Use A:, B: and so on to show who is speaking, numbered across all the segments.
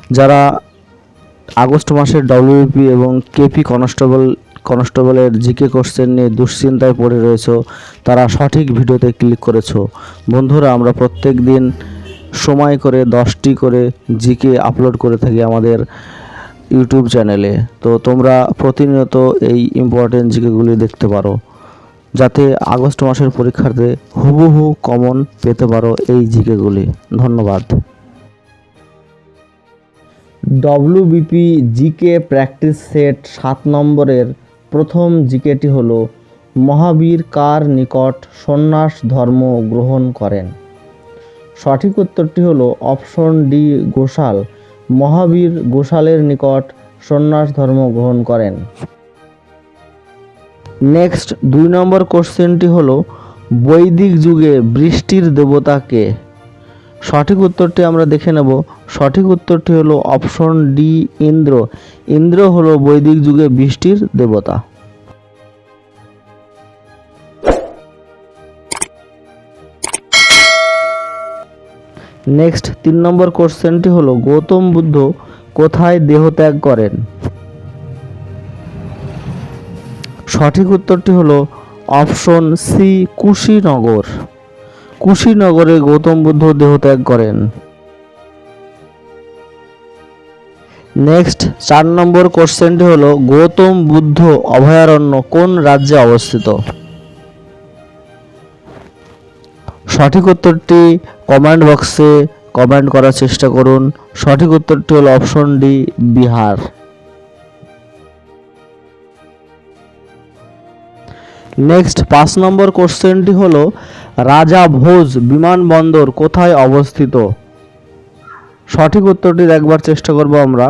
A: যারা আগস্ট মাসের ডব্লিউবিপি এবং কেপি কনস্টেবলের জিকে কোশ্চেন নিয়ে দুশ্চিন্তায় পড়ে রয়েছে, তারা সঠিক ভিডিওতে ক্লিক করেছো। বন্ধুরা, আমরা প্রত্যেক দিন সময় করে 10টি করে জিকে আপলোড করে থাকি আমাদের ইউটিউব চ্যানেলে। তো তোমরা প্রতিনিয়ত এই ইম্পর্টেন্ট জিকেগুলি দেখতে পারো, যাতে আগস্ট মাসের পরীক্ষাতে হুবহু কমন পেতে পারো এই জিকেগুলি। ধন্যবাদ। ডব্লিউবিপি জিকে প্র্যাকটিস সেট 7 নম্বরের প্রথম জিকেটি হলো, মহাবীর কার নিকট সন্ন্যাস ধর্ম গ্রহণ করেন? সঠিক উত্তরটি হলো অপশন ডি, গোশাল। মহাবীর গোশালের নিকট সন্ন্যাস ধর্ম গ্রহণ করেন। নেক্সট 2 নম্বর কোশ্চেনটি হলো, বৈদিক যুগে বৃষ্টির দেবতা কে? সঠিক উত্তরটি আমরা দেখে নেব। সঠিক উত্তরটি হলো অপশন ডি, ইন্দ্র। ইন্দ্র হলো বৈদিক যুগে বৃষ্টির দেবতা। নেক্সট 3 নম্বর কোশ্চেনটি হলো, গৌতম বুদ্ধ কোথায় দেহত্যাগ করেন? সঠিক উত্তরটি হলো অপশন সি, কুশীনগর। কুশীনগরে গৌতম বুদ্ধ দেহত্যাগ করেন। নেক্সট 4 নম্বর কোশ্চেনটি হলো, গৌতম বুদ্ধ অভয়ারণ্য কোন রাজ্যে অবস্থিত? সঠিক উত্তরটি কমেন্ট বক্সে কমেন্ট করার চেষ্টা করুন। সঠিক উত্তরটি হলো অপশন ডি, বিহার। নেক্সট 5 নম্বর কোশ্চেনটি হলো, রাজা ভোজ বিমানবন্দর কোথায় অবস্থিত? সঠিক উত্তরটি দেখবার চেষ্টা করব আমরা।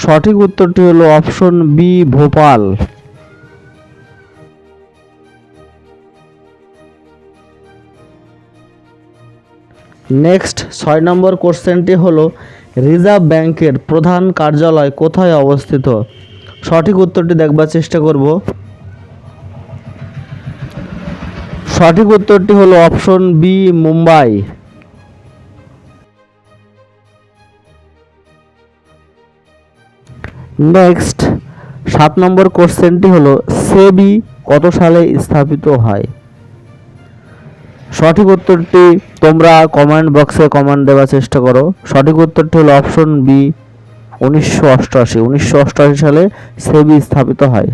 A: সঠিক উত্তরটি হলো অপশন বি, ভোপাল। নেক্সট 6 নম্বর কোশ্চেনটি হলো, রিজার্ভ ব্যাংকের প্রধান কার্যালয় কোথায় অবস্থিত? সঠিক উত্তরটি দেখবার চেষ্টা করব। সঠিক উত্তরটি হলো অপশন বি, মুম্বাই। নেক্সট 7 নম্বর কোশ্চেনটি হলো, সেবি কত সালে স্থাপিত হয়? সঠিক উত্তরটি তোমরা কমেন্ট বক্সে কমেন্ট দেওয়ার চেষ্টা করো। সঠিক উত্তরটি হলো অপশন বি, 1988। 1988 সালে সেবি স্থাপিত হয়।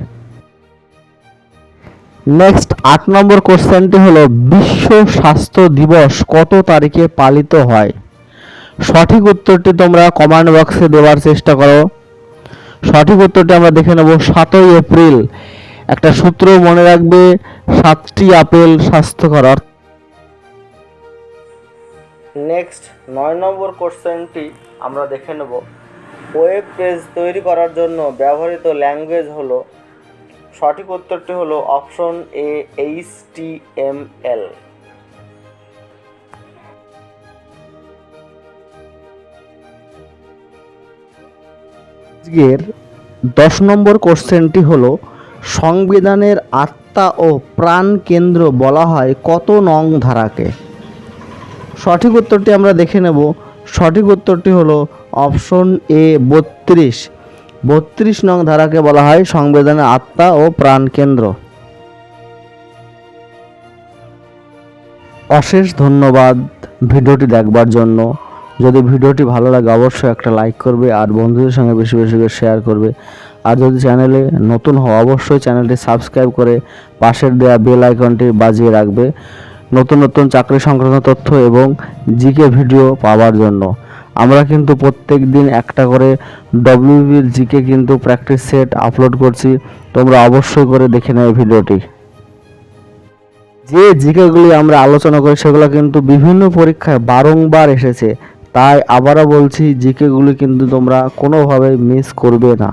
A: নেক্সট 8 নম্বর কোশ্চেনটি হলো, বিশ্ব স্বাস্থ্য দিবস কত তারিখে পালিত হয়? সঠিক উত্তরটি তোমরা কমেন্ট বক্সে দেওয়ার চেষ্টা করো। সঠিক উত্তরটি আমরা দেখে নেব, 7ই এপ্রিল। একটা সূত্র মনে রাখবে, 7টি আপেল স্বাস্থ্যকর। নেক্সট 9 নম্বর কোশ্চেনটি আমরা দেখে নেব, ওয়েব পেজ তৈরি করার জন্য ব্যবহৃত ল্যাঙ্গুয়েজ হলো? সঠিক উত্তরটি হলো অপশন এ, HTML। আজকের 10 নম্বর কোশ্চেনটি হলো, সংবিধানের আত্মা ও প্রাণ কেন্দ্র বলা হয় কত নং ধারাকে? সঠিক উত্তরটি আমরা দেখে নেব। সঠিক উত্তরটি হলো অপশন এ, 32। 32 নং ধারাকে বলা হয় সংবিধানের আত্মা ও প্রাণ কেন্দ্র। অশেষ ধন্যবাদ ভিডিওটি দেখবার জন্য। যদি ভিডিওটি ভালো লাগে অবশ্যই একটা লাইক করবে, আর বন্ধুদের সঙ্গে বেশি বেশি করে শেয়ার করবে। আর যদি চ্যানেলে নতুন হও অবশ্যই চ্যানেলটি সাবস্ক্রাইব করে পাশের দেওয়া বেল আইকনটি বাজিয়ে রাখবে নতুন নতুন চাকরি সংক্রান্ত তথ্য এবং জিকে ভিডিও পাওয়ার জন্য। আমরা কিন্তু প্রত্যেক দিন একটা করে ডব্লিউবির জিকে কিন্তু প্র্যাকটিস সেট আপলোড করছি, তোমরা অবশ্যই করে দেখে নেবে ভিডিওটি। যে জিকেগুলি আমরা আলোচনা করি সেগুলো কিন্তু বিভিন্ন পরীক্ষায় বারংবার এসেছে, তাই আবারও বলছি জিকেগুলি কিন্তু তোমরা কোনোভাবেই মিস করবে না।